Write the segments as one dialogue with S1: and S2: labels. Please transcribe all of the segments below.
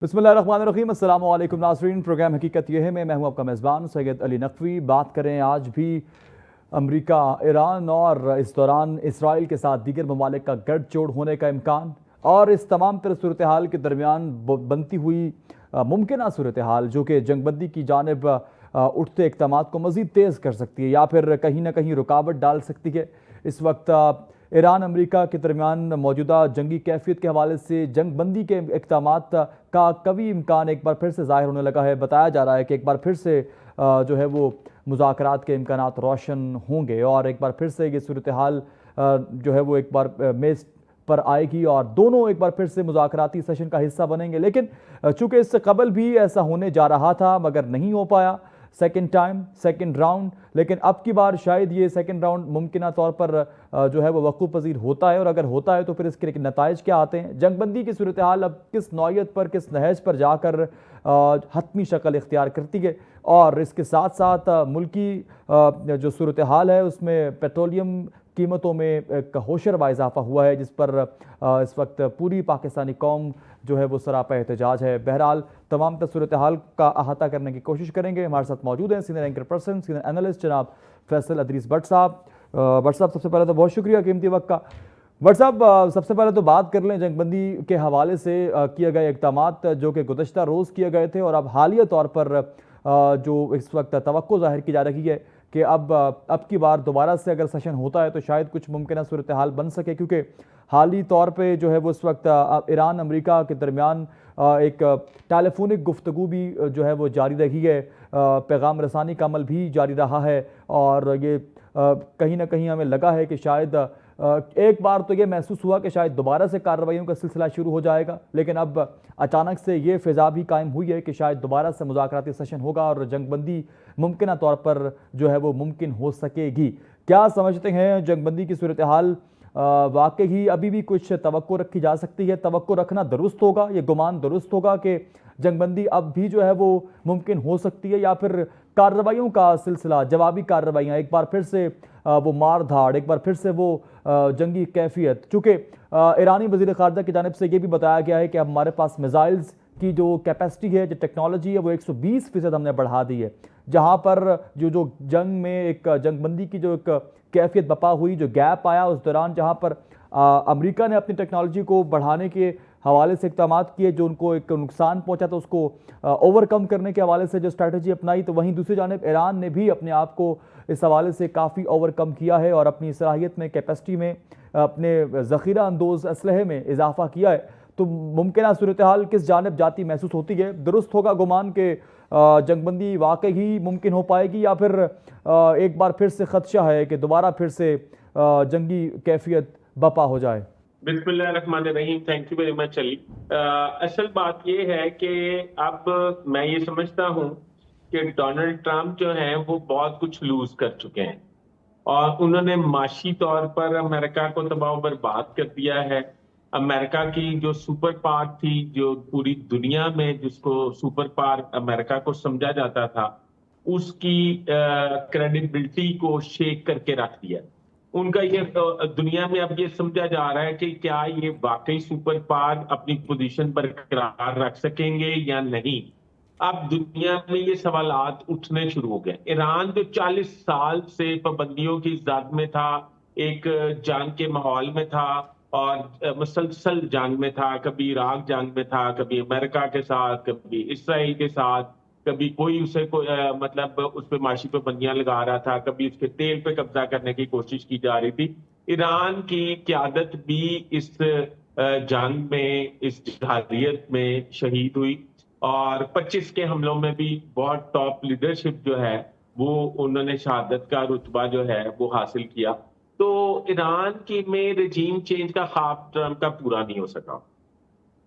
S1: बिस्मिल्लाहिर्रहमानिर्रहीम। अस्सलाम वालेकुम नाज़रीन। प्रोग्राम हकीकत यह है मैं हूं आपका मेज़बान सैयद अली नकवी। बात करें आज भी अमेरिका, ईरान और इस दौरान इसराइल के साथ दीगर ममालिक का गठजोड़ होने का इम्कान और इस तमाम तरह सूरत हाल के दरमियान बनती हुई मुमकिन सूरत हाल जो कि जंगबंदी की जानिब उठते इक़दामात को मज़ीद तेज़ कर सकती है या फिर कहीं ना कहीं रुकावट डाल सकती है। इस वक्त ईरान अमेरिका के दरमियान मौजूदा जंगी कैफियत के हवाले से जंग बंदी के इक़दामात का कवी इम्कान एक बार फिर से ज़ाहिर होने लगा है। बताया जा रहा है कि एक बार फिर से जो है वो मुज़ाकरात के इम्कानात रोशन होंगे और एक बार फिर से ये सूरत हाल जो है वो एक बार मेज़ पर आएगी और दोनों एक बार फिर से मुज़ाकराती सेशन का हिस्सा बनेंगे। लेकिन चूँकि इससे कबल भी ऐसा होने जा रहा था मगर नहीं हो पाया सेकंड टाइम सेकंड राउंड, लेकिन अब की बार शायद ये सेकंड राउंड मुमकिन तौर पर जो है वो वक़ूफ़ पज़ीर होता है और अगर होता है तो फिर इसके नताइज क्या आते हैं, जंगबंदी की सूरत हाल अब किस नौयत पर किस नहज पर जाकर हतमी शक्ल इख्तियार करती है और इसके साथ साथ मुल्की जो सूरत हाल है उसमें पेट्रोलियम कीमतों में एक होशरबा इजाफा हुआ है जिस पर इस वक्त पूरी पाकिस्तानी कौम जो है वो सरापा एहतजाज है। बहरहाल तमाम सूरत हाल का अहाता करने की कोशिश करेंगे। हमारे साथ मौजूद हैं senior anchor person senior analyst जनाब फैसल अदरीस भट्ट साहब। भट्ट साहब सबसे पहले तो बहुत शुक्रिया कीमती वक्त का। भट्ट साहब सबसे पहले तो बात कर लें जंगबंदी के हवाले से किए गए इक़दामात जो कि गुज़श्ता रोज़ किए गए थे और अब हालिया तौर पर जो इस वक्त तवक्को ज़ाहिर की जा रही है कि अब की बार दोबारा से अगर सेशन होता है तो शायद कुछ मुमकिन सूरत हाल बन सके, क्योंकि हाली तौर पे जो है वो इस वक्त ईरान अमेरिका के दरमियान एक टेलीफोनिक गुफ्तगू भी जो है वो जारी रही है, पैगाम रसानी का अमल भी जारी रहा है और ये कहीं ना कहीं हमें लगा है कि शायद एक बार तो ये महसूस हुआ कि शायद दोबारा से कार्रवाइयों का सिलसिला शुरू हो जाएगा, लेकिन अब अचानक से ये फ़िज़ा भी कायम हुई है कि शायद दोबारा से मुज़ाकराती सेशन होगा और जंगबंदी मुमकिन तौर पर जो है वो मुमकिन हो सकेगी। क्या समझते हैं जंगबंदी की सूरत हाल वाकई ही अभी भी कुछ तवक्को रखी जा सकती है? तवक्को रखना दुरुस्त होगा, ये गुमान दुरुस्त होगा कि जंगबंदी अब भी जो है वो मुमकिन हो सकती है या फिर कार्रवाइयों का सिलसिला, जवाबी कार्रवाइयाँ, एक बार फिर से वो मार धाड़, एक बार फिर से वो जंगी कैफियत? चूँकि ईरानी वज़ीर ख़ारजा की जानिब से ये भी बताया गया है कि अब हमारे पास मिसाइल्स की जो कैपेसिटी है, जो टेक्नोलॉजी है वो 120% हमने बढ़ा दी है। जहाँ पर जो जंग में एक जंगबंदी की जो एक कैफियत बपा हुई, जो गैप आया उस दौरान जहाँ पर अमेरिका ने अपनी टेक्नोलॉजी को बढ़ाने के हवाले से इक़दाम किए, जो उनको एक नुकसान पहुँचा तो उसको ओवरकम करने के हवाले से जो स्ट्रैटेजी अपनाई, तो वहीं दूसरी जानिब ईरान ने भी अपने आप को इस हवाले से काफ़ी ओवरकम किया है और अपनी सलाहियत में, कैपेसिटी में, अपने ज़ख़ीरा अंदोज़ असलहे में इजाफा किया है। तो मुमकिन सूरत हाल किस जानिब जाती महसूस होती है? दुरुस्त होगा गुमान के जंगबंदी वाकई ही मुमकिन हो पाएगी या फिर एक बार फिर से खदशा है कि दोबारा फिर से जंगी कैफियत बपा हो जाए?
S2: बिस्मिल्लाहिर्रहमानिर्रहीम। Thank you very much Ali. असल बात ये है कि अब मैं ये समझता हूँ कि डोनाल्ड ट्रंप जो है वो बहुत कुछ लूज कर चुके हैं और उन्होंने माशी तौर पर अमेरिका को तबाह बर्बाद कर दिया है। अमेरिका की जो सुपर पावर थी, जो पूरी दुनिया में जिसको सुपर पावर अमेरिका को समझा जाता था, उसकी क्रेडिबिलिटी को शेक करके रख दिया। उनका ये दुनिया में अब ये समझा जा रहा है कि क्या ये वाकई सुपर पावर अपनी पोजीशन बरकरार रख सकेंगे या नहीं। अब दुनिया में ये सवालात उठने शुरू हो गए। ईरान जो 40 साल से पाबंदियों की जद में था, एक जंग के माहौल में था और मुसलसल जंग में था, कभी इराक जंग में था, कभी अमेरिका के साथ, कभी इसराइल के साथ, कभी कोई उसे मतलब उस पर माशी पाबंदियां लगा रहा था, कभी उसके तेल पे कब्जा करने की कोशिश की जा रही थी। ईरान की क्यादत भी इस जंग में, इस जहारियत में शहीद हुई और 25 के हमलों में भी बहुत टॉप लीडरशिप जो है वो उन्होंने शहादत का रुतबा जो है वो हासिल किया। तो ईरान की में रजीम चेंज का ख्वाब ट्रंप का पूरा नहीं हो सका।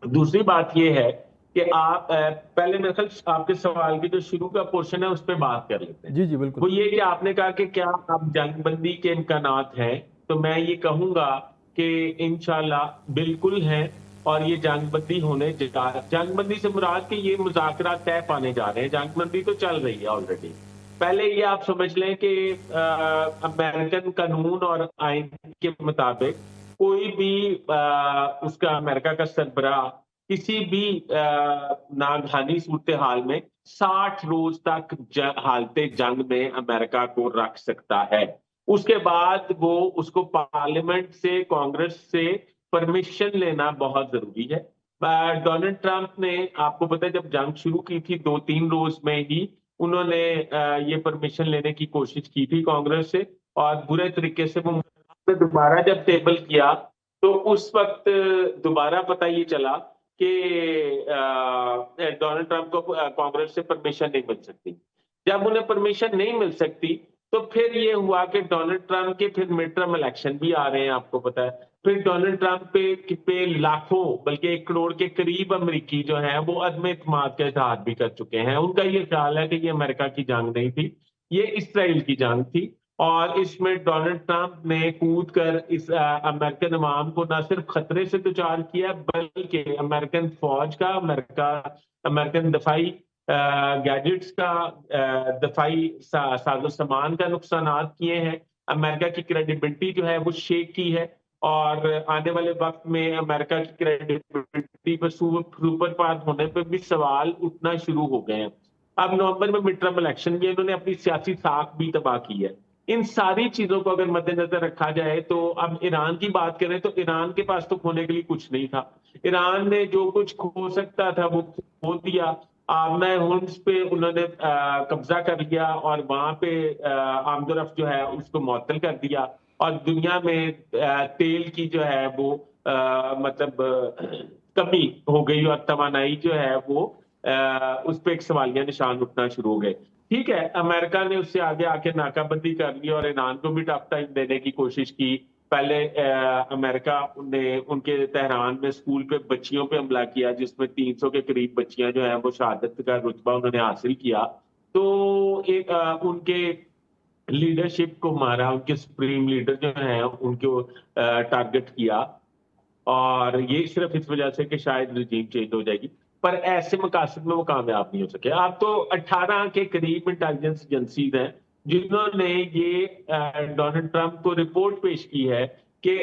S2: दूसरी बात यह है कि आप पहले मेरे ख्याल आपके सवाल की जो शुरू का पोर्शन है उस पर बात कर लेते हैं।
S1: जी जी बिल्कुल।
S2: वो ये कि आपने कहा कि क्या अब जंगबंदी के इम्कानात हैं, तो मैं ये कहूंगा कि इंशाल्लाह बिल्कुल हैं और ये जंगबंदी होने जंगबंदी से मुराद के ये मुज़ाकरात तय पाने जा रहे हैं। जंगबंदी तो चल रही है ऑलरेडी। पहले ये आप समझ लें कि अमेरिकन कानून और आइन के मुताबिक कोई भी उसका अमेरिका का सरबराह किसी भी नागहानी सूरत हाल में 60 रोज तक हालते जंग में अमेरिका को रख सकता है। उसके बाद वो उसको पार्लियामेंट से, कांग्रेस से परमिशन लेना बहुत जरूरी है। डोनाल्ड ट्रंप ने, आपको पता है, जब जंग शुरू की थी 2-3 रोज में ही उन्होंने ये परमिशन लेने की कोशिश की थी कांग्रेस से, और बुरे तरीके से वो दोबारा जब टेबल किया तो उस वक्त दोबारा पता ये चला कि डोनाल्ड ट्रंप को कांग्रेस से परमिशन नहीं मिल सकती। जब उन्हें परमिशन नहीं मिल सकती तो फिर ये हुआ कि डोनाल्ड ट्रंप के फिर मिड टर्म इलेक्शन भी आ रहे हैं, आपको पता है। फिर डोनाल्ड ट्रंप पे लाखों, बल्कि 1 करोड़ के करीब अमेरिकी जो हैं वो अदम एतमाद का इजहार भी कर चुके हैं। उनका ये ख्याल है कि ये अमेरिका की जंग नहीं थी, ये इसराइल की जंग थी, और इसमें डोनाल्ड ट्रंप ने कूद कर इस अमेरिकन अवाम को न सिर्फ खतरे से दुचार किया, बल्कि अमेरिकन फौज का, अमेरिकन दफाई गैजेट्स का, दफाई साजो सामान का नुकसान किए हैं। अमेरिका की क्रेडिबिलिटी जो है वो शेक की है, और आने वाले वक्त में अमेरिका की क्रेडिबिलिटी पर सुपर पावर होने पर भी सवाल उठना शुरू हो गए हैं। अब नवंबर में मिड टर्म इलेक्शन भी इन्होंने अपनी सियासी साख भी तबाह की है। इन सारी चीजों को अगर मद्देनजर रखा जाए तो अब ईरान की बात करें तो ईरान के पास तो खोने के लिए कुछ नहीं था। ईरान ने जो कुछ खो सकता था वो खो दिया। आमना होम्स पे उन्होंने कब्जा कर लिया, और वहां पे आमदोरफ्त जो है उसको मुअत्तल कर दिया, और दुनिया में तेल की जो है वो मतलब कमी हो गई, और तवानाई जो है वो उस पर एक सवालिया निशान उठना शुरू हो गए। ठीक है, अमेरिका ने उससे आगे आके नाकाबंदी कर ली और ईरान को भी टफ टाइम देने की कोशिश की। पहले अमेरिका ने उनके तेहरान में स्कूल पे बच्चियों पे हमला किया, जिसमें 300 के करीब बच्चियां जो हैं वो शहादत का रुतबा उन्होंने हासिल किया। तो एक उनके लीडरशिप को मारा, उनके सुप्रीम लीडर जो हैं उनको टारगेट किया, और ये सिर्फ इस वजह से कि शायद रजीम चेंज हो जाएगी, पर ऐसे मकासद में वो कामयाब नहीं हो सके। अब तो 18 के करीब इंटेलिजेंस एजेंसीज हैं जिन्होंने ये डोनाल्ड ट्रंप को रिपोर्ट पेश की है कि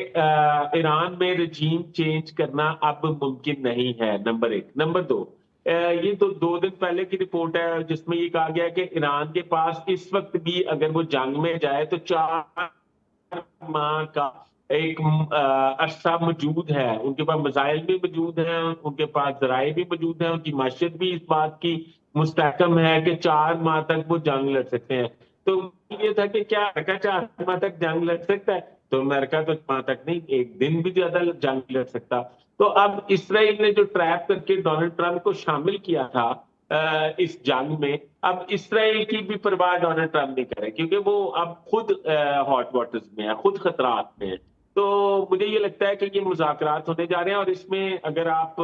S2: ईरान में रजीम चेंज करना अब मुमकिन नहीं है, नंबर 1। नंबर 2, ये तो 2 दिन पहले की रिपोर्ट है जिसमें ये कहा गया कि ईरान के पास इस वक्त भी अगर वो जंग में जाए तो 4 माह का एक अरसा मौजूद है। उनके पास मसाइल भी मौजूद हैं, उनके पास जराए भी मौजूद हैं, उनकी माशियत भी इस बात की मुस्तहकम है कि 4 माह तक वो जंग लड़ सकते हैं। तो ये था कि क्या अमेरिका 4 माह तक जंग लड़ सकता है? तो अमेरिका तो माह तक नहीं, 1 दिन भी ज्यादा जंग लड़ सकता। तो अब इसराइल ने जो ट्रैप करके डोनाल्ड ट्रंप को शामिल किया था इस जंग में, अब इसराइल की भी परवाह डोनाल्ड ट्रंप नहीं करे, क्योंकि वो अब खुद हॉट वाटर्स में है, खुद खतरात में है। तो मुझे ये लगता है कि ये मुज़ाकरात होने जा रहे हैं, और इसमें अगर आप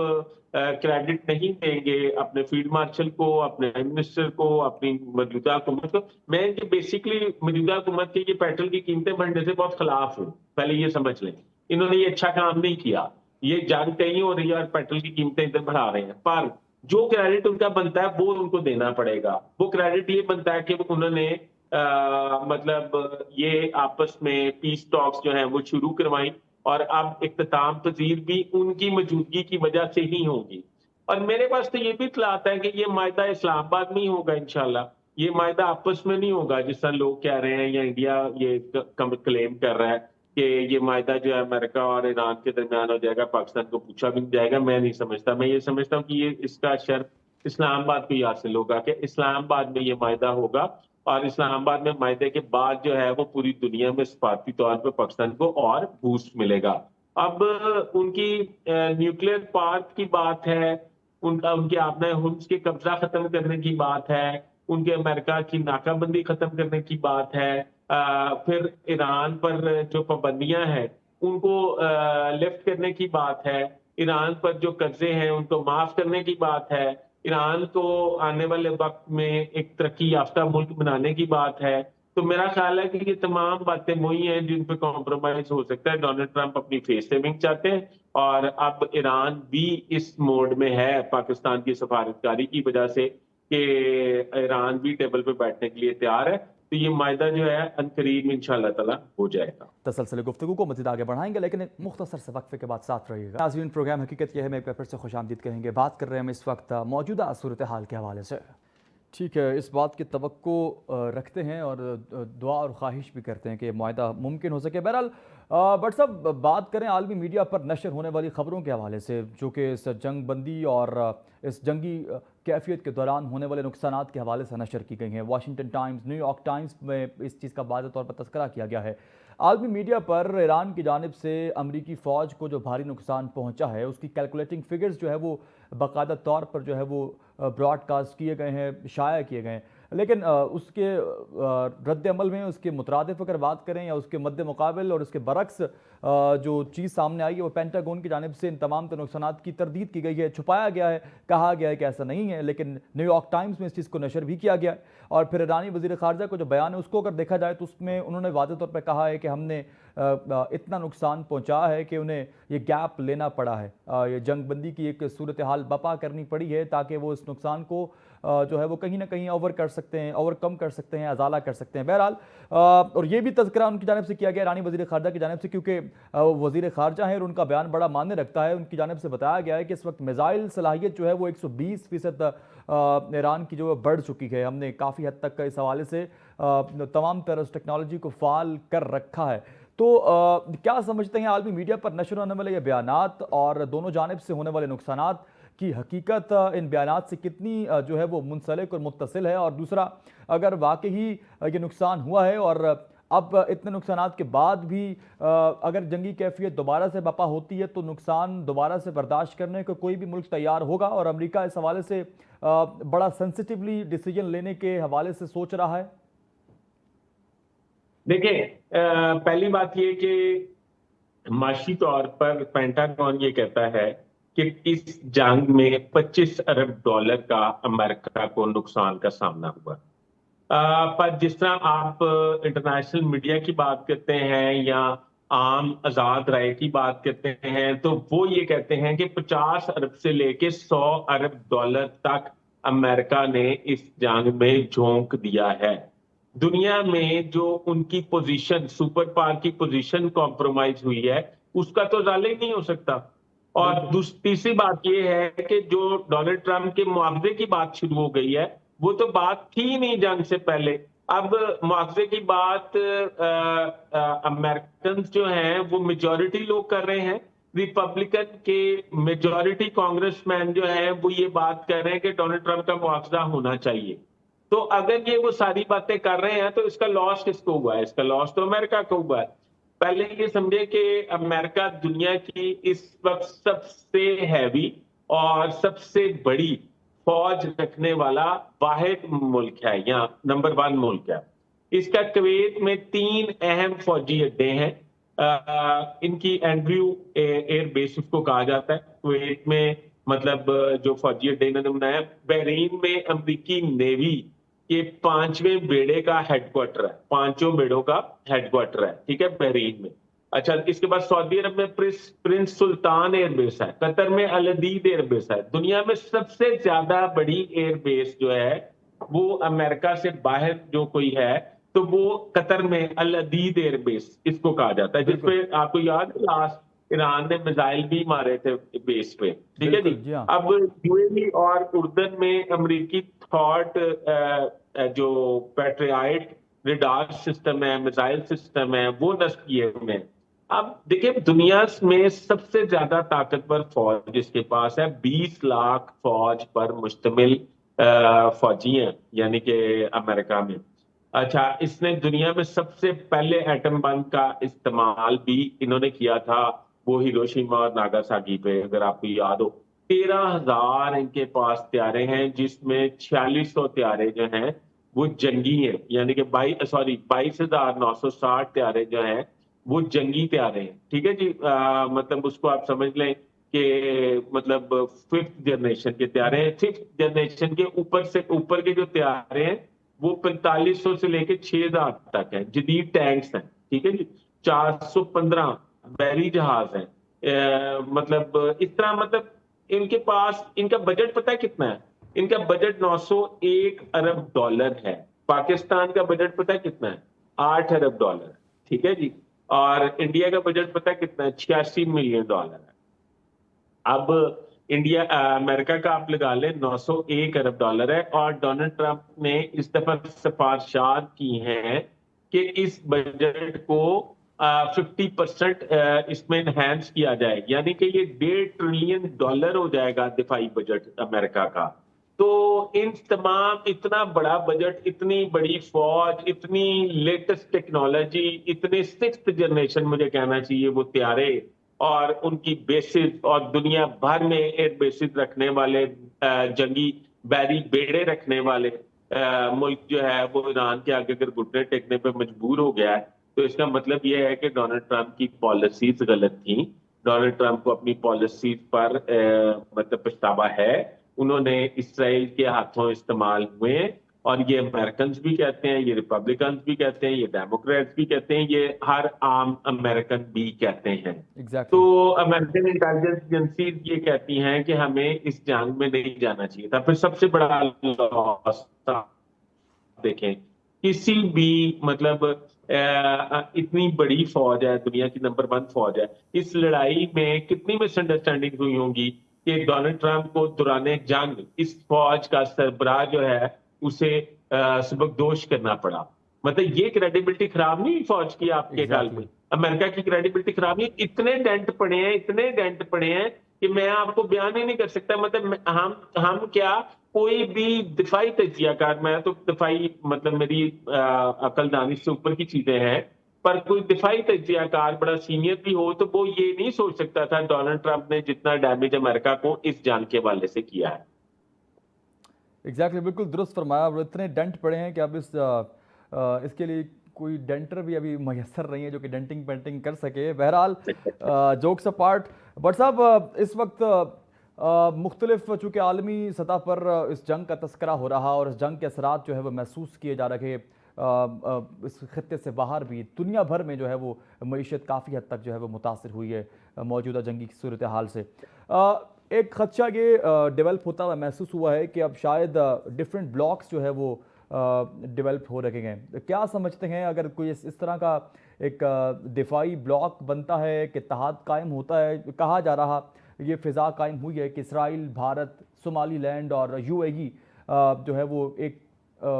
S2: क्रेडिट नहीं देंगे अपने फील्ड मार्शल को, अपने प्राइम मिनिस्टर को, अपनी मौजूदा हुकूमत को, मैं ये बेसिकली मौजूदा हुकूमत की ये पेट्रोल की कीमतें बढ़ने से बहुत खिलाफ हूँ, पहले ये समझ लें। इन्होंने ये अच्छा काम नहीं किया, ये जंग कहीं हो रही है और पेट्रोल की कीमतें इधर बढ़ा रहे हैं, पर जो क्रेडिट उनका बनता है वो उनको देना पड़ेगा। वो क्रेडिट ये बनता है कि उन्होंने मतलब ये आपस में पीस टॉक्स जो हैं वो शुरू करवाई, और अब इख्तिताम पजीर भी उनकी मौजूदगी की वजह से ही होगी। और मेरे पास तो ये भी इत्तलात है कि ये मायदा इस्लामाबाद में ही होगा इंशाल्लाह। ये मायदा आपस में नहीं होगा जिस तरह लोग कह रहे हैं, या इंडिया ये क्लेम कर रहा है कि ये मायदा जो है अमेरिका और ईरान के दरमियान हो जाएगा, पाकिस्तान को पूछा भी नहीं जाएगा। मैं नहीं समझता, मैं ये समझता हूँ कि ये इसका शर्त इस्लामाबाद को ही हासिल होगा कि इस्लामाबाद में ये मायदा होगा, और इस्लामाबाद में मायदे के बाद जो है वो पूरी दुनिया में सफारती तौर पर पाकिस्तान को और बूस्ट मिलेगा। अब उनकी न्यूक्लियर पार्क की बात है, उनके आपने हुम्स के कब्जा खत्म करने की बात है, उनके अमेरिका की नाकाबंदी खत्म करने की बात है, फिर ईरान पर जो पाबंदियां हैं उनको लिफ्ट करने की बात है, ईरान पर जो कर्जे हैं उनको माफ करने की बात है, ईरान को आने वाले वक्त में एक तरक्की याफ्ता मुल्क बनाने की बात है। तो मेरा ख्याल है कि ये तमाम बातें वही हैं जिन पे कॉम्प्रोमाइज हो सकता है। डोनाल्ड ट्रंप अपनी फेस सेविंग चाहते हैं, और अब ईरान भी इस मोड में है पाकिस्तान की सफारतकारी की वजह से कि ईरान भी टेबल पे बैठने के लिए तैयार है। तो ये मायदा जो है अनकरीब इंशाल्लाह ताला हो जाएगा।
S1: तसलसल गुफ्तगू को मज़ीद आगे बढ़ाएंगे, लेकिन एक मुख्तसर से वक्फे के बाद साथ रहिएगा। नाज़रीन, प्रोग्राम हकीकत यह है में एक बार फिर से खुशामदीद कहेंगे। बात कर रहे हैं हम इस वक्त मौजूदा सूरत हाल के हवाले से। ठीक है, इस बात की तवक्को रखते हैं और दुआ और ख्वाहिश भी करते हैं कि मुआहदा मुमकिन हो सके। बहरहाल बट साहब, बात करें आलमी मीडिया पर नशर होने वाली ख़बरों के हवाले से, जो कि इस जंग बंदी और इस जंगी कैफियत के दौरान होने वाले नुकसानात के हवाले से नशर की गई हैं। वाशिंगटन टाइम्स, न्यूयॉर्क टाइम्स में इस चीज़ का वाज़ेह तौर पर तज़किरा किया गया है। आलमी मीडिया पर ईरान की जानिब से अमरीकी फ़ौज को जो भारी नुकसान पहुँचा है, उसकी कैलकुलेटिंग फ़िगर्स जो है वो बाकायदा तौर पर जो है वो ब्रॉडकास्ट किए गए हैं, शाया किए गए हैं। लेकिन उसके रद्द अमल में उसके मुतरादिफ अगर बात करें या उसके मद्दे मुकाबिल और उसके बरक्स जो चीज़ सामने आई है, वो पेंटागन की जानिब से इन तमाम नुकसानात की तरदीद की गई है, छुपाया गया है, कहा गया है कि ऐसा नहीं है। लेकिन न्यूयॉर्क टाइम्स में इस चीज़ को नशर भी किया गया है। और फिर ईरानी वज़ीर ख़ारजा को जो बयान है उसको अगर देखा जाए तो उसमें उन्होंने वाज़ेह तौर पर कहा है कि हमने इतना नुकसान पहुँचा है कि उन्हें ये गैप लेना पड़ा है, ये जंग बंदी की एक सूरत हाल बपा करनी पड़ी है ताकि वो इस नुकसान को जो है वो कहीं ना कहीं ओवर कर सकते हैं, ओवरकम कर सकते हैं, अजाला कर सकते हैं। बहरहाल और ये भी तज़किरा उनकी जानिब से किया गया ईरानी वज़ीर ख़ारजा की जानिब से, क्योंकि वज़ीर ख़ारजा है और उनका बयान बड़ा मान्य रखता है। उनकी जानिब से बताया गया है कि इस वक्त मिज़ाइल सलाहियत जो है वो 120% ईरान की जो बढ़ चुकी है। हमने काफ़ी हद तक इस हवाले से तमाम तरह टेक्नोलॉजी को फ़ाल कर रखा है। तो क्या समझते हैं आलमी मीडिया पर नशर होने वाले ये बयानात और दोनों जानिब से होने वाले नुकसानात की हकीकत इन बयानात से कितनी जो है वो मुंसलिक और मुत्तसिल है? और दूसरा, अगर वाकई ये नुकसान हुआ है और अब इतने नुकसानात के बाद भी अगर जंगी कैफियत दोबारा से बपा होती है तो नुकसान दोबारा से बर्दाश्त करने को कोई भी मुल्क तैयार होगा? और अमेरिका इस हवाले से बड़ा सेंसिटिवली डिसीजन लेने के हवाले से सोच रहा है?
S2: देखिए, पहली बात ये कि माशी तौर पर पेंटागन ये कहता है कि इस जंग में 25 अरब डॉलर का अमेरिका को नुकसान का सामना हुआ। पर जिस तरह आप इंटरनेशनल मीडिया की बात करते हैं या आम आजाद राय की बात करते हैं, तो वो ये कहते हैं कि 50 अरब से लेके 100 अरब डॉलर तक अमेरिका ने इस जंग में झोंक दिया है। दुनिया में जो उनकी पोजीशन, सुपर पावर की पोजीशन कॉम्प्रोमाइज हुई है, उसका तो ज़ाले ही नहीं हो सकता। और तीसरी बात ये है कि जो डोनाल्ड ट्रंप के मुआवजे की बात शुरू हो गई है, वो तो बात थी ही नहीं जंग से पहले। अब मुआवजे की बात अमेरिकन जो हैं वो मेजॉरिटी लोग कर रहे हैं। रिपब्लिकन के मेजॉरिटी कांग्रेसमैन जो हैं वो ये बात कर रहे हैं कि डोनाल्ड ट्रंप का मुआवजा होना चाहिए। तो अगर ये वो सारी बातें कर रहे हैं तो इसका लॉस किसको हुआ है? इसका लॉस तो अमेरिका को हुआ है। पहले ये समझे कि अमेरिका दुनिया की इस वक्त सबसे हैवी और सबसे बड़ी फौज रखने वाला वाहिद मुल्क है, या नंबर 1 मुल्क है। इसका कुवैत में 3 अहम फौजी अड्डे हैं। इनकी एंड्रयू एयर बेस उसको कहा जाता है। कुवैत में मतलब जो फौजी अड्डे इन्होंने बनाया। बहरीन में अमेरिकी नेवी ये 5वें बेड़े का हेडक्वार्टर है, 5 बेड़ों का हेडक्वार्टर है, ठीक है, बहरीन में। अच्छा, इसके बाद सऊदी अरब में प्रिंस सुल्तान एयरबेस है, कतर में अल अदीद एयरबेस है। दुनिया में सबसे ज्यादा बड़ी एयरबेस जो है वो अमेरिका से बाहर जो कोई है तो वो कतर में अल अदीद एयरबेस इसको कहा जाता है, जिसपे आपको याद है लास्ट ईरान ने मिसाइल भी मारे थे बेस पे, ठीक है जी। अब यूएई और उर्दन में अमेरिकी थॉट जो पैट्रियट रेडार सिस्टम है, मिसाइल सिस्टम है, वो नस्ब किए हुए हैं। अब देखिए, दुनिया में सबसे ज्यादा ताकतवर फौज जिसके पास है, 20 लाख फौज पर मुश्तमिल फौजी हैं, यानी कि अमेरिका में। अच्छा, इसने दुनिया में सबसे पहले एटम बम का इस्तेमाल भी इन्होंने किया था, वो हिरोशिमा और नागासाकी पे, अगर आपको याद हो। 13,000 इनके पास त्यारे हैं, जिसमें 4600 त्यारे जो हैं वो जंगी हैं, यानी कि 22,960 त्यारे जो हैं वो जंगी त्यारे हैं, ठीक है जी। मतलब उसको आप समझ लें कि मतलब 5th जनरेशन के त्यारे हैं। 5th जनरेशन के ऊपर से ऊपर के जो त्यारे हैं वो 4500 से लेके 6000 तक है। जदीद टैंक्स हैं, ठीक है जी। 415 बहरी जहाज हैं। मतलब इस तरह, मतलब इनके पास, इनका बजट पता है कितना है? इनका बजट 901 अरब डॉलर है। पाकिस्तान का बजट पता है कितना है? 8 अरब डॉलर, ठीक है जी। और इंडिया का बजट पता है कितना है? 86 मिलियन डॉलर है। अब अमेरिका का आप लगा लें 901 अरब डॉलर है, और डोनाल्ड ट्रंप ने इस दफा सिफारिशात की हैं कि इस बजट को 50% इसमें इनहेंस किया जाए, यानी कि ये $1.5 ट्रिलियन हो जाएगा दिफाई बजट अमेरिका का। तो इन तमाम, इतना बड़ा बजट, इतनी बड़ी फौज, इतनी लेटेस्ट टेक्नोलॉजी, इतने 6th जनरेशन मुझे कहना चाहिए वो तैयारे, और उनकी बेसिस, और दुनिया भर में एयर बेसिस रखने वाले, जंगी बैरी बेड़े रखने वाले मुल्क जो है वो ईरान के आगे अगर घुटने टेकने पे मजबूर हो गया है, तो इसका मतलब ये है कि डोनाल्ड ट्रंप की पॉलिसीज गलत थी। डोनाल्ड ट्रंप को अपनी पॉलिसीज पर मतलब पछतावा है। उन्होंने इसराइल के हाथों इस्तेमाल हुए, और ये अमेरिकन भी कहते हैं, ये रिपब्लिकन भी कहते हैं, ये डेमोक्रेट्स भी कहते हैं, ये हर आम अमेरिकन भी कहते हैं।
S1: एग्जैक्टली।
S2: तो अमेरिकन इंटेलिजेंस एजेंसीज ये कहती हैं कि हमें इस जंग में नहीं जाना चाहिए था। फिर सबसे बड़ा लॉस देखें, किसी भी मतलब इतनी बड़ी फौज है, दुनिया की नंबर 1 फौज है, इस लड़ाई में कितनी मिसअंडरस्टैंडिंग हुई होंगी कि डोनाल्ड ट्रंप को दौरान जंग इस फौज का सरबराह जो है उसे सबकदोश करना पड़ा। मतलब ये क्रेडिबिलिटी खराब नहीं हुई फौज की आपके ख्याल में? अमेरिका की क्रेडिबिलिटी खराब नहीं? इतने डेंट पड़े हैं, इतने डेंट पड़े हैं कि मैं आपको बयान ही नहीं कर सकता। मतलब हम क्या, कोई भी दिफाई तजियाकार, मैं तो दिफाई मतलब मेरी अकल दानिश से ऊपर की चीजें हैं, पर कोई दिफाई तजियाकार बड़ा सीनियर भी हो तो वो ये नहीं सोच सकता था डोनाल्ड ट्रंप ने जितना डैमेज अमेरिका को इस जंग के हवाले से किया है।
S1: एग्जैक्टली, बिल्कुल दुरुस्त फरमाया। और इतने डेंट पड़े हैं कि अब इसके लिए कोई डेंटर भी अभी मैसर नहीं है जो कि डेंटिंग पेंटिंग कर सके। बहरहाल जोक्स अपार्ट, बट साहब इस वक्त मुख्तलिफ चूँकि आलमी सतह पर इस जंग का तस्करा हो रहा और इस जंग के असरात जो है वो महसूस किए जा रहे, इस खत्ते से बाहर भी दुनिया भर में जो है वो मईशत काफ़ी हद तक जो है वो मुतासर हुई है मौजूदा जंगी सूरत हाल से। एक खदशा ये डेवलप होता हुआ महसूस हुआ है कि अब शायद डिफरेंट ब्लॉक्स जो है वो डेवलप हो रखे हैं। क्या समझते हैं अगर कोई इस तरह का एक दिफाई ब्लॉक बनता है, एक इत्तेहाद कायम होता है? कहा जा रहा ये फ़िज़ा कायम हुई है कि इसराइल, भारत, सोमालीलैंड और यूएई जो है वो एक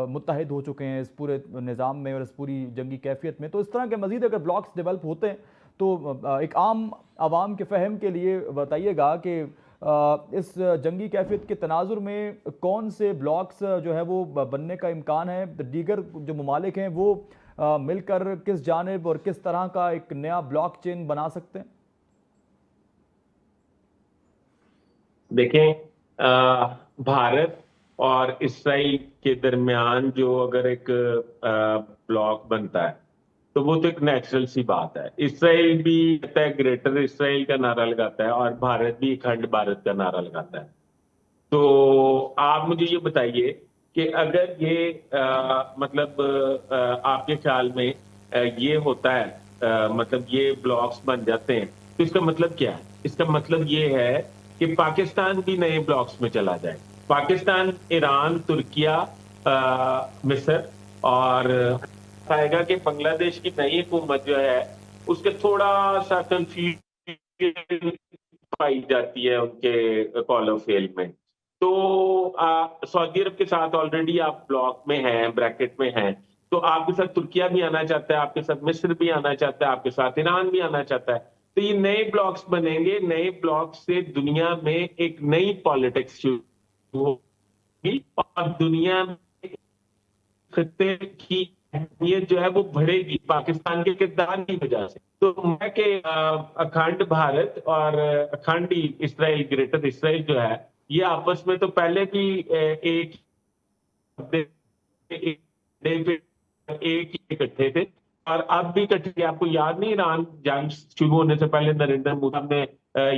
S1: मुत्तहिद हो चुके हैं इस पूरे निज़ाम में और इस पूरी जंगी कैफियत में। तो इस तरह के मज़ीद अगर ब्लॉक्स डेवलप होते हैं तो एक आम आवाम के फ़हम के लिए बताइएगा कि इस जंगी कैफियत के तनाजुर में कौन से ब्लॉक्स जो है वो बनने का इम्कान है? दीगर जो ममालिक हैं वो मिलकर किस जानिब और किस तरह का एक नया ब्लॉक चेन बना सकते हैं?
S2: देखें, भारत और इसराइल के दरमियान जो अगर एक ब्लॉक बनता है तो वो तो एक नेचुरल सी बात है। इसराइल भी कहता है ग्रेटर इसराइल का नारा लगाता है, और भारत भी अखंड भारत का नारा लगाता है। तो आप मुझे ये बताइए कि अगर ये मतलब आपके ख्याल में ये होता है, मतलब ये ब्लॉक्स बन जाते हैं, तो इसका मतलब क्या है? इसका मतलब ये है कि पाकिस्तान भी नए ब्लॉक्स में चला जाए। पाकिस्तान, ईरान, तुर्किया, मिस्र, और आएगा कि बांग्लादेश की नई हुकूमत जो है उसके थोड़ा सा कंफ्यूजन पाई जाती है उनके कॉल ऑफ फेल में। तो सऊदी अरब के साथ ऑलरेडी आप ब्लॉक में हैं, ब्रैकेट में हैं, तो आपके साथ तुर्किया भी आना चाहता है, आपके साथ मिस्र भी आना चाहता है, आपके साथ ईरान भी आना चाहता है। तो ये नए ब्लॉक्स बनेंगे, नए ब्लॉक्स से दुनिया में एक नई पॉलिटिक्स शुरू होगी और दुनिया में खत्ते की अहमियत जो है वो बढ़ेगी पाकिस्तान के किरदार की वजह से। तो मैं कि अखंड भारत और अखंड इसराइल, ग्रेटर इसराइल जो है, ये आपस में तो पहले भी एक ही इकट्ठे थे और अब भी इकट्ठे। आपको याद नहीं, ईरान जंग शुरू होने से पहले नरेंद्र मोदी ने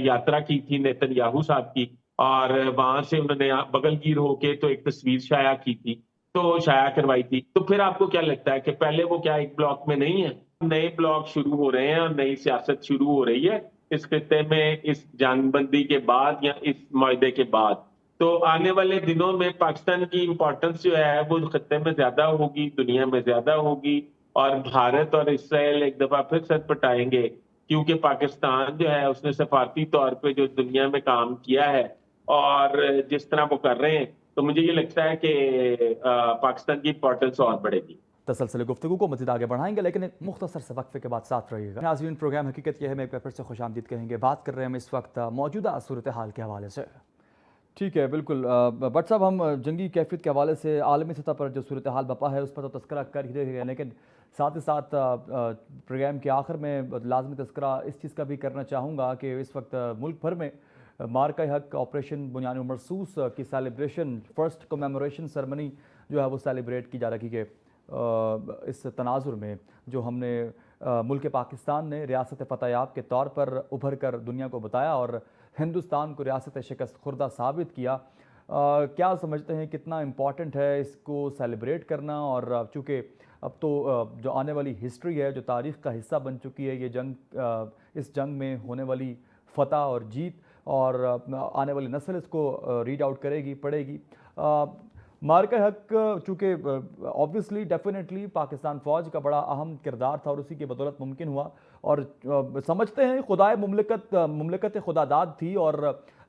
S2: यात्रा की थी नेतन्याहू साहब की, और वहां से उन्होंने बगलगीर होके तो एक तस्वीर शाया की थी, तो शाया करवाई थी। तो फिर आपको क्या लगता है कि पहले वो क्या एक ब्लॉक में नहीं है? नए ब्लॉक शुरू हो रहे हैं और नई सियासत शुरू हो रही है इस खित्ते में, इस जंगबंदी के बाद या इस मुआहदे के बाद। تو آنے والے دنوں میں پاکستان کی امپورٹنس جو ہے وہ خطے میں زیادہ ہوگی، دنیا میں زیادہ ہوگی، اور بھارت اور اسرائیل ایک دفعہ پھر سر پٹائیں گے، کیونکہ پاکستان جو ہے اس نے سفارتی طور پہ جو دنیا میں کام کیا ہے اور جس طرح وہ کر رہے ہیں، تو مجھے یہ لگتا ہے کہ پاکستان کی امپورٹنس اور بڑھے گی۔
S1: تسلسل گفتگو کو مزید آگے بڑھائیں گے، لیکن ایک مختصر سے وقفے کے بعد ساتھ رہیے گا۔ ناظرین، پروگرام حقیقت یہ ہے میں ایک بار پھر سے خوش آمدید کہیں گے۔ بات کر رہے ہیں ہم اس وقت موجودہ صورتحال کے حوالے سے۔ ٹھیک ہے، بالکل بٹ صاحب، ہم جنگی کیفیت کے حوالے سے عالمی سطح پر جو صورتحال بپا ہے اس پر تو تذکرہ کر ہی رہے ہیں، لیکن ساتھ ہی ساتھ پروگرام کے آخر میں لازمی تذکرہ اس چیز کا بھی کرنا چاہوں گا کہ اس وقت ملک بھر میں مارکہ حق آپریشن بنیان مرصوص کی سیلیبریشن، فرسٹ کمیموریشن سرمنی جو ہے وہ سیلیبریٹ کی جا رہی ہے۔ اس تناظر میں جو ہم نے ملک پاکستان نے ریاست فتح یاب کے طور پر ابھر کر دنیا کو بتایا اور ہندوستان کو ریاست شکست خوردہ ثابت کیا، کیا سمجھتے ہیں کتنا امپورٹنٹ ہے اس کو سیلیبریٹ کرنا؟ اور چونکہ اب تو جو آنے والی ہسٹری ہے، جو تاریخ کا حصہ بن چکی ہے یہ جنگ، اس جنگ میں ہونے والی فتح اور جیت، اور آنے والی نسل اس کو ریڈ آؤٹ کرے گی، پڑھے گی۔ مارکہ حق چونکہ آبویسلی ڈیفینیٹلی پاکستان فوج کا بڑا اہم کردار تھا اور اسی کی بدولت ممکن ہوا، اور سمجھتے ہیں خدائے مملکت خداداد تھی، اور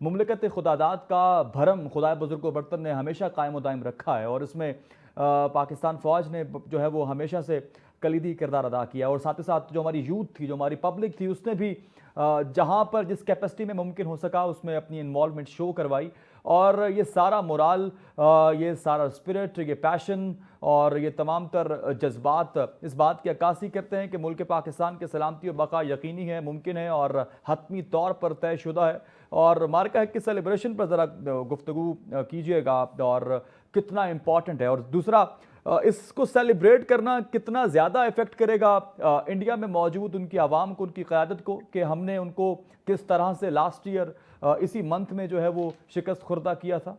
S1: مملکت خداداد کا بھرم خدائے بزرگ و برتر نے ہمیشہ قائم و دائم رکھا ہے، اور اس میں پاکستان فوج نے جو ہے وہ ہمیشہ سے کلیدی کردار ادا کیا، اور ساتھ ہی ساتھ جو ہماری یوتھ تھی، جو ہماری پبلک تھی، اس نے بھی جہاں پر جس کیپیسٹی میں ممکن ہو سکا اس میں اپنی انوالومنٹ شو کروائی، اور یہ سارا مورال، یہ سارا اسپرٹ، یہ پیشن اور یہ تمام تر جذبات اس بات کی عکاسی کرتے ہیں کہ ملک پاکستان کے سلامتی و بقا یقینی ہے، ممکن ہے اور حتمی طور پر طے شدہ ہے۔ اور مارکہ حق کی سیلیبریشن پر ذرا گفتگو کیجئے گا اور کتنا امپورٹنٹ ہے، اور دوسرا اس کو سیلیبریٹ کرنا کتنا زیادہ افیکٹ کرے گا انڈیا میں موجود ان کی عوام کو، ان کی قیادت کو، کہ ہم نے ان کو کس طرح سے لاسٹ ایئر اسی منتھ میں جو ہے وہ شکست خوردہ کیا تھا۔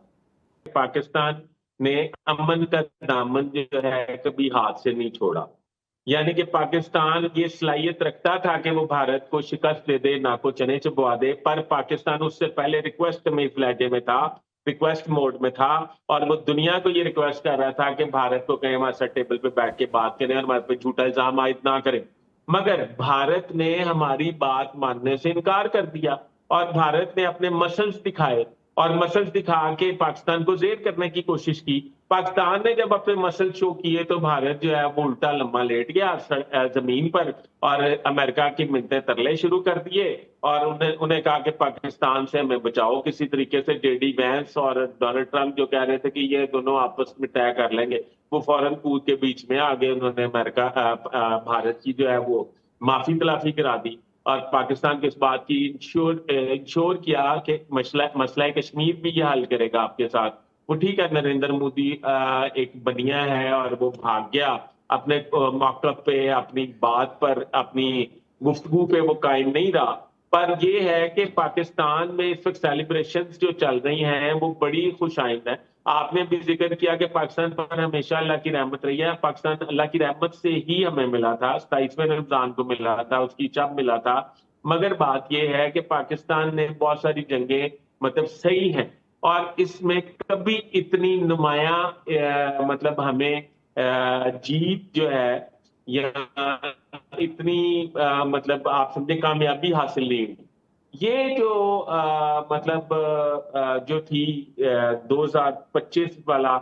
S2: پاکستان نے امن کا دامن جو ہے کبھی ہاتھ سے نہیں چھوڑا، یعنی کہ پاکستان یہ صلاحیت رکھتا تھا کہ وہ بھارت کو شکست دے دے، نہ کو چنے چبوا دے، پر پاکستان اس سے پہلے ریکویسٹ میں اس لہجے میں تھا، ریکویسٹ موڈ میں تھا، اور وہ دنیا کو یہ ریکویسٹ کر رہا تھا کہ بھارت کو کہیں ہمارے ساتھ ٹیبل پہ بیٹھ کے بات کریں اور ہمارے پہ جھوٹا الزام عائد نہ کریں، مگر بھارت نے ہماری بات ماننے سے انکار کر دیا، اور بھارت نے اپنے مسلز دکھائے اور مسلز دکھا کے پاکستان کو زیر کرنے کی کوشش کی۔ پاکستان نے جب اپنے مسل شو کیے تو بھارت جو ہے وہ الٹا لمبا لیٹ گیا زمین پر، اور امریکہ کی منتیں ترلے شروع کر دیے، اور انہیں کہا کہ پاکستان سے ہمیں بچاؤ کسی طریقے سے۔ جے ڈی وینس اور ڈونلڈ ٹرمپ جو کہہ رہے تھے کہ یہ دونوں آپس میں طے کر لیں گے، وہ فوراً کود کے بیچ میں آگے، انہوں نے بھارت کی جو ہے وہ معافی تلافی کرا دی، اور پاکستان کے اس بات کی انشور کیا کہ مسئلہ کشمیر بھی یہ حل کرے گا آپ کے ساتھ۔ وہ ٹھیک ہے، نریندر مودی ایک بنیا ہے اور وہ بھاگ گیا اپنے موقف پہ، اپنی بات پر، اپنی گفتگو پہ وہ قائم نہیں رہا، پر یہ ہے کہ پاکستان میں اس وقت سیلیبریشنز جو چل رہی ہیں وہ بڑی خوش آئند ہیں۔ آپ نے بھی ذکر کیا کہ پاکستان پر ہمیشہ اللہ کی رحمت رہی ہے، پاکستان اللہ کی رحمت سے ہی ہمیں ملا تھا، 27ویں رمضان کو ملا تھا، اس کی چب ملا تھا، مگر بات یہ ہے کہ پاکستان نے بہت ساری جنگیں مطلب صحیح ہیں، اور اس میں کبھی اتنی نمایاں مطلب ہمیں جیت جو ہے یا اتنی مطلب آپ سمجھے کامیابی حاصل نہیں ہوئی۔ یہ جو مطلب جو تھی 2025 والا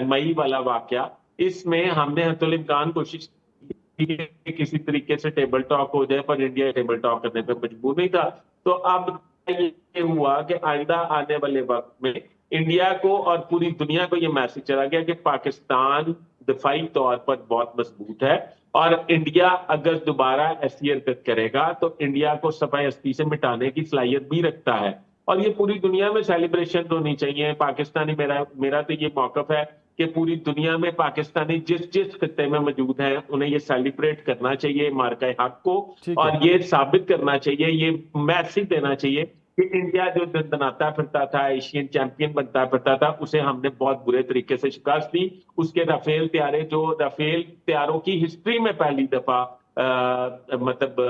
S2: مئی والا واقعہ، اس میں ہم نے حتی الامکان کوشش کی کہ کسی طریقے سے ٹیبل ٹاک ہو جائے، پر انڈیا ٹیبل ٹاک کرنے پہ مجبور نہیں تھا۔ تو اب یہ ہوا کہ آئندہ آنے والے وقت میں انڈیا کو اور پوری دنیا کو یہ میسج چلا گیا کہ پاکستان دفاعی طور پر بہت مضبوط ہے، اور انڈیا اگر دوبارہ ایسی حرکت کرے گا تو انڈیا کو صفحہ ہستی سے مٹانے کی صلاحیت بھی رکھتا ہے، اور یہ پوری دنیا میں سیلیبریشن ہونی چاہیے۔ پاکستانی میرا تو یہ موقف ہے کہ پوری دنیا میں پاکستانی جس خطے میں موجود ہیں انہیں یہ سیلیبریٹ کرنا چاہیے مارکہ حق کو، اور یہ ثابت کرنا چاہیے، یہ میسج دینا چاہیے کہ انڈیا جو دندناتا پھرتا تھا، ایشین چیمپئن بنتا پھرتا تھا، اسے ہم نے بہت برے طریقے سے شکست دی۔ اس کے رافیل طیاروں کی ہسٹری میں پہلی دفعہ مطلب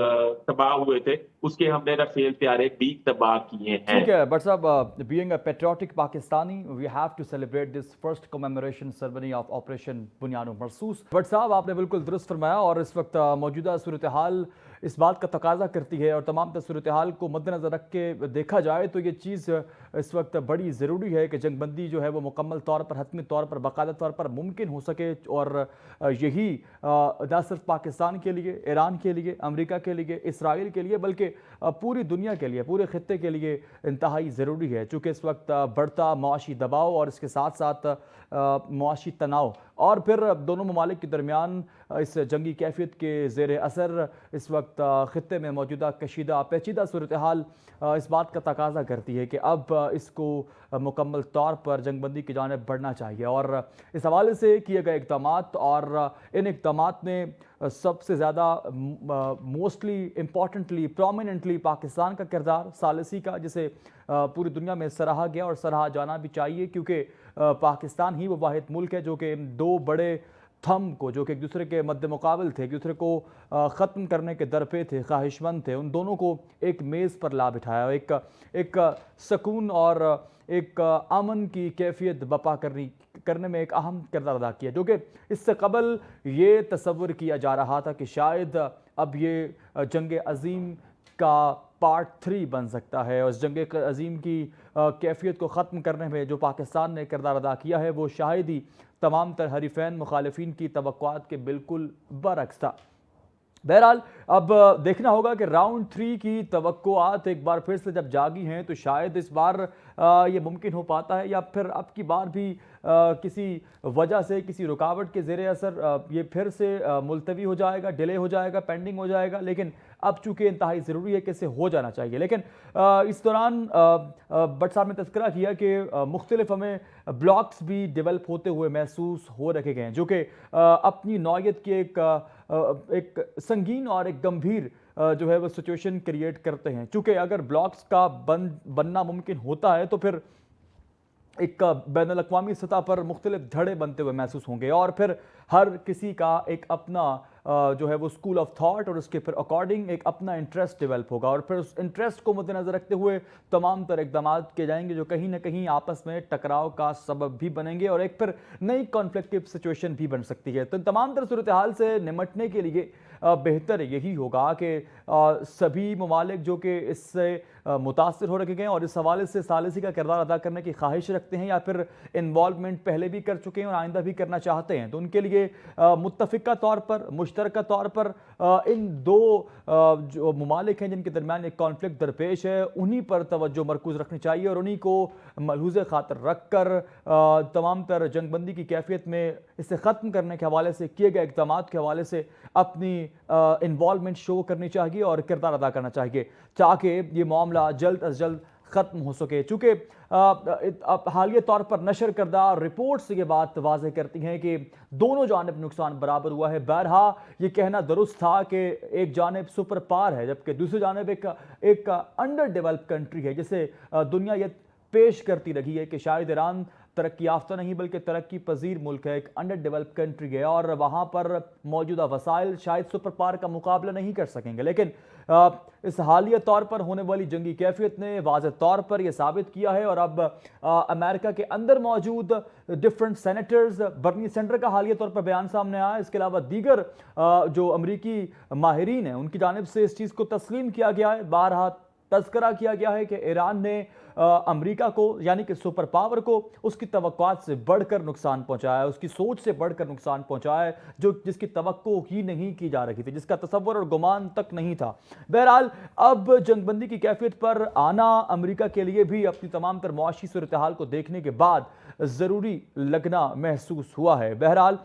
S2: تباہ ہوئے تھے، उसके हमने राफेल तैयारे भी तबाह किए हैं।
S1: ठीक है बट साहब, being a patriotic Pakistani, we have to celebrate this first commemoration ceremony of Operation Bunyanum Marsoos. But साहब, आपने बिल्कुल दुरुस्त फरमाया और इस वक्त मौजूदा सूरत हाल इस बात का तकाजा करती है और तमाम सूरत हाल को मद्देनज़र रख के देखा जाए तो ये चीज़ इस वक्त बड़ी ज़रूरी है कि जंगबंदी जो है वो मुकम्मल तौर पर, हतमी तौर पर, बाकायदा तौर पर मुमकिन हो सके। और यही न सिर्फ पाकिस्तान के लिए, ईरान के लिए, अमेरिका के लिए, इसराइल के लिए, बल्कि पूरी दुनिया के लिए, पूरे खित्ते के लिए इंतहाई ज़रूरी है। चूँकि इस वक्त बढ़ता माशी दबाव और इसके साथ साथ माशी तनाव और फिर दोनों ममालिक के दरमियान इस जंगी कैफियत के ज़ेर असर इस वक्त खित्ते में मौजूदा कशीदा पेचीदा सूरत हाल इस बात का तकाजा करती है कि अब इसको मुकम्मल तौर पर जंगबंदी की जानिब बढ़ना चाहिए। और इस हवाले से किए गए इक़दामात और इन इक़दामात में सबसे ज़्यादा मोस्टली इम्पॉर्टेंटली प्रोमिनेंटली पाकिस्तान का किरदार सालिसी का, जिसे पूरी दुनिया में सराहा गया और सराहा जाना भी चाहिए, क्योंकि पाकिस्तान ही वो वाहिद मुल्क है जो कि इन दो बड़े थम को, जो कि एक दूसरे के मद्दे मुकाबल थे, एक दूसरे को ख़त्म करने के दरपे थे, ख्वाहिशमंद थे, उन दोनों को एक मेज़ पर ला बिठाया, एक सकून और एक अमन की कैफियत बपा करने में एक अहम किरदार अदा किया, जो कि इससे कबल ये तसव्वुर किया जा रहा था कि शायद अब ये जंग अज़ीम का पार्ट 3 बन सकता है। और इस जंग अज़ीम की कैफियत को ख़त्म करने में जो पाकिस्तान ने किरदार अदा किया है वो शायद ही तमाम तर हरीफैन मुखालिफिन की तवक्कुआत के बिल्कुल बरअक्स था। बहरहाल अब देखना होगा कि राउंड 3 की तवक्कुआत एक बार फिर से जब जागी हैं तो शायद इस बार ये मुमकिन हो पाता है, या फिर अब की बार भी किसी वजह से, किसी रुकावट के ज़ेरे असर ये फिर से मुलतवी हो जाएगा, डिले हो जाएगा, पेंडिंग हो जाएगा। लेकिन अब चूँकि इंतहाई ज़रूरी है कि इसे हो जाना चाहिए। लेकिन इस दौरान भट्ट साहब ने तज़किरा किया कि मुख्तलिफ हमें ब्लॉक्स भी डेवलप होते हुए महसूस हो रखे गए हैं, जो कि अपनी नौयत की एक संगीन और एक गंभीर जो है वो सिचुएशन क्रिएट करते हैं। चूँकि अगर ब्लॉक्स का बनना मुमकिन होता है तो फिर एक बैनुल अक़वामी सतह पर मुख्तलिफ धड़े बनते हुए महसूस होंगे और फिर हर किसी का एक अपना जो है वो स्कूल ऑफ थॉट और उसके फिर अकॉर्डिंग एक अपना इंटरेस्ट डेवलप होगा और फिर उस इंटरेस्ट को मद्देनज़र रखते हुए तमाम तरह इक़दाम किए जाएंगे जो कहीं ना कहीं आपस में टकराव का सबब भी बनेंगे और एक फिर नई कॉन्फ्लिक्टिव सिचुएशन भी बन सकती है। तो तमाम तरह सूरत हाल से निमटने के लिए बेहतर यही होगा कि सभी ममालिक जो कि इससे मुतासर हो रखे गए और इस हवाले से सालिसी का किरदार अदा करने की ख्वाहिश रखते हैं या फिर इन्वॉल्वमेंट पहले भी कर चुके हैं और आइंदा भी करना चाहते हैं, तो उनके लिए मुत्तफ़िका तौर पर, मुश्तरका तौर पर इन दो जो ममालिक हैं जिनके दरमियान एक कॉन्फ्लिक्ट दरपेश है उन्हीं पर तवज्जो मरकूज़ रखनी चाहिए और उन्हीं को मलहूज़े खातर रख कर तमाम तर जंगबंदी की कैफियत में इसे ख़त्म करने के हवाले से किए गए इक़दाम के हवाले से अपनी इन्वॉल्वमेंट शो करनी चाहिए और किरदार अदा करना चाहिए ताकि ये मामला जल्द अज जल्द ख़त्म हो सके। चूँकि हालिया तौर पर नशर करदा रिपोर्ट्स ये बात वाज़ेह करती हैं कि दोनों जानिब नुकसान बराबर हुआ है। बहरहा ये कहना दुरुस्त था कि एक जानिब सुपर पावर है जबकि दूसरी जानिब एक अंडर डेवलप कंट्री है, जिसे दुनिया ये पेश करती रही है कि शायद ईरान तरक्की याफ्ता नहीं बल्कि तरक्की पजीर मुल्क है, एक अंडर डेवलप कंट्री है और वहाँ पर मौजूदा वसाइल शायद सुपर पावर का मुकाबला नहीं कर सकेंगे। लेकिन इस हालिया तौर पर होने वाली जंगी कैफियत ने वाज़ेह तौर पर यह साबित किया है और अब अमेरिका के अंदर मौजूद डिफरेंट सेनेटर्स, बर्नी सेंडर का हालिया तौर पर बयान सामने आया, इसके अलावा दीगर जो अमरीकी माहिरीन हैं उनकी जानिब से इस चीज़ को तस्लीम किया गया है, बारहा तज़किरा किया गया है कि ईरान ने अमेरिका को यानी कि सुपर पावर को उसकी तवक्कुआत से बढ़कर नुकसान पहुंचाया, उसकी सोच से बढ़कर नुकसान पहुंचाया जो जिसकी तवक्को ही नहीं की जा रही थी, जिसका तसव्वुर और गुमान तक नहीं था। बहरहाल अब जंगबंदी की कैफियत पर आना अमेरिका के लिए भी अपनी तमाम तर मुआशी सूरत हाल को देखने के बाद ज़रूरी लगना महसूस हुआ है। बहरहाल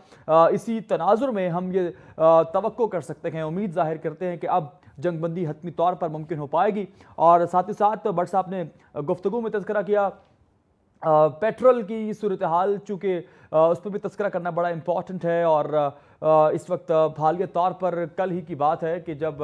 S1: इसी तनाजुर में हम ये तवक्को कर सकते हैं, उम्मीद जाहिर करते हैं कि अब जंगबंदी हतमी तौर पर मुमकिन हो पाएगी। और साथ ही साथ भट्ट साहब ने गुफ्तगू में तज़किरा किया पेट्रोल की सूरत हाल, चूँकि उस पर भी तज़किरा करना बड़ा इम्पॉर्टेंट है और इस वक्त हालिया तौर पर कल ही की बात है कि जब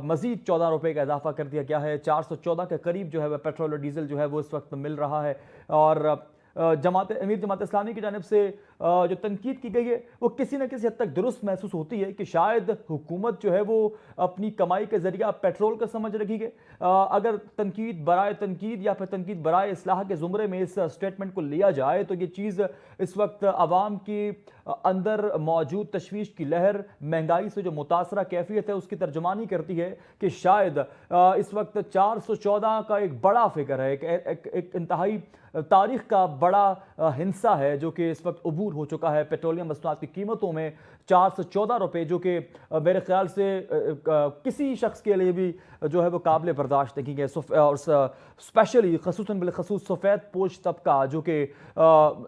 S1: मज़ीद 14 रुपये का इजाफा कर दिया गया है, 414 के करीब जो है वह पेट्रोल और डीज़ल जो है वो इस वक्त मिल रहा है और अमीर जमात इस्लामी की जानिब से जो तनकीद की गई है वो किसी न किसी हद तक दुरुस्त महसूस होती है कि शायद हुकूमत जो है वो अपनी कमाई के ज़रिया पेट्रोल का समझ रखी है। अगर तनकीद बराए तनकीद या फिर तनकीद बराए इस्लाह के ज़ुमरे में इस स्टेटमेंट को लिया जाए तो ये चीज़ इस वक्त आवाम की अंदर मौजूद तशवीश की लहर, महंगाई से जो मुतासरा कैफियत है उसकी तर्जुमानी करती है कि शायद इस वक्त 414 का एक बड़ा फिगर है, एक इंतहाई तारीख का बड़ा हिस्सा है जो कि इस वक्त अबूर हो चुका है पेट्रोलियम मसनूआत की कीमतों में। 414 रुपये जो कि मेरे ख्याल से किसी शख्स के लिए भी जो है वो काबिल बर्दाश्त नहीं है, और स्पेशली खसूसन बिलखसूस सफ़ेद पोश तबका जो कि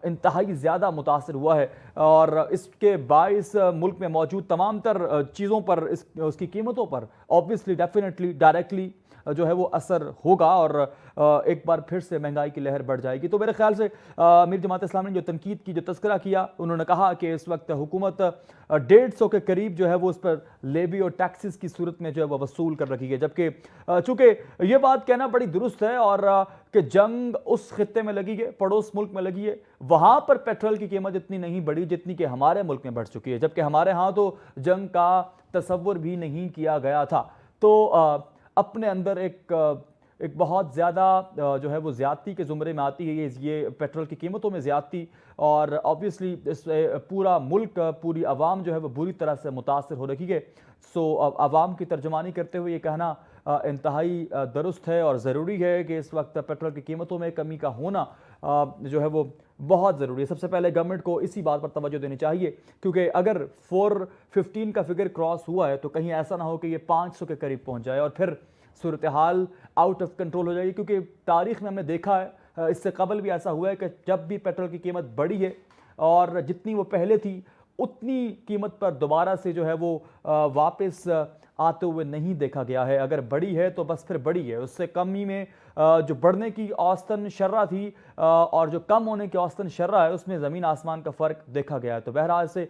S1: इंतहाई ज़्यादा मुतासर हुआ है, और इसके बाइस मुल्क में मौजूद तमाम तर चीज़ों पर उसकी कीमतों पर ऑब्वियसली डेफिनेटली डायरेक्टली जो है वो असर होगा और एक बार फिर से महंगाई की लहर बढ़ जाएगी। तो मेरे ख्याल से अमीर जमात इस्लामी ने जो तनकीद की, जो तस्करा किया, उन्होंने कहा कि इस वक्त हुकूमत 150 के करीब जो है वो उस पर लेवी और टैक्सेस की सूरत में जो है वो वसूल कर रखी है, जबकि चूँकि ये बात कहना बड़ी दुरुस्त है और कि जंग उस खित्ते में लगी है, पड़ोस मुल्क में लगी है, वहाँ पर पेट्रोल की कीमत इतनी नहीं बढ़ी जितनी कि हमारे मुल्क में बढ़ चुकी है, जबकि हमारे यहाँ तो जंग का तसव्वुर भी नहीं किया गया था। तो अपने अंदर एक बहुत ज़्यादा जो है वो ज़्यादती के ज़ुमरे में आती है ये पेट्रोल की कीमतों में ज़्यादती, और ऑब्वियसली इससे पूरा मुल्क, पूरी आवाम जो है वो बुरी तरह से मुतासर हो रही है। सो आवाम की तर्जुमानी करते हुए ये कहना इंतहाई दुरुस्त है और ज़रूरी है कि इस वक्त पेट्रोल की कीमतों में कमी का होना जो है वो बहुत ज़रूरी है। सबसे पहले गवर्नमेंट को इसी बात पर तवज्जो देनी चाहिए, क्योंकि अगर 415 का फिगर क्रॉस हुआ है तो कहीं ऐसा ना हो कि ये 500 के करीब पहुंच जाए और फिर सूरत हाल आउट ऑफ कंट्रोल हो जाएगी। क्योंकि तारीख़ में हमने देखा है, इससे कबल भी ऐसा हुआ है कि जब भी पेट्रोल की कीमत बढ़ी है और जितनी वो पहले थी उतनी कीमत पर दोबारा से जो है वो वापस आते हुए नहीं देखा गया है। अगर बड़ी है तो बस फिर बड़ी है, उससे कमी में जो बढ़ने की औसतन शर्रा थी और जो कम होने की औसतन शर्रा है उसमें ज़मीन आसमान का फ़र्क देखा गया है। तो बहरहाल से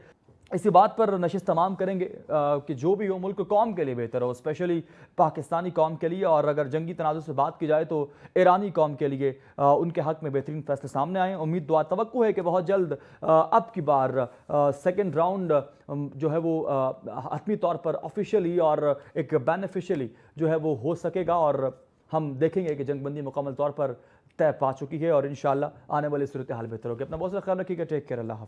S1: इसी बात पर नशिस्त तमाम करेंगे कि जो भी हो मुल्क कौम के लिए बेहतर हो, स्पेशली पाकिस्तानी कौम के लिए, और अगर जंगी तनाज़ुर से बात की जाए तो ईरानी कौम के लिए उनके हक़ में बेहतरीन फैसले सामने आए। उम्मीद दुआ तवक्को है कि बहुत जल्द अब की बार सेकेंड राउंड जो है वो हतमी तौर पर ऑफिशियली और एक बेनिफिशियली जो है वो हो सकेगा, और हम देखेंगे कि जंगबंदी मुकम्मल तौर पर तय पा चुकी है और इंशाअल्लाह आने वाली सूरत हाल बेहतर होगी। अपना बहुत सा ख्याल रखिएगा। टेक केयर, अल्लाह हाफ़िज़।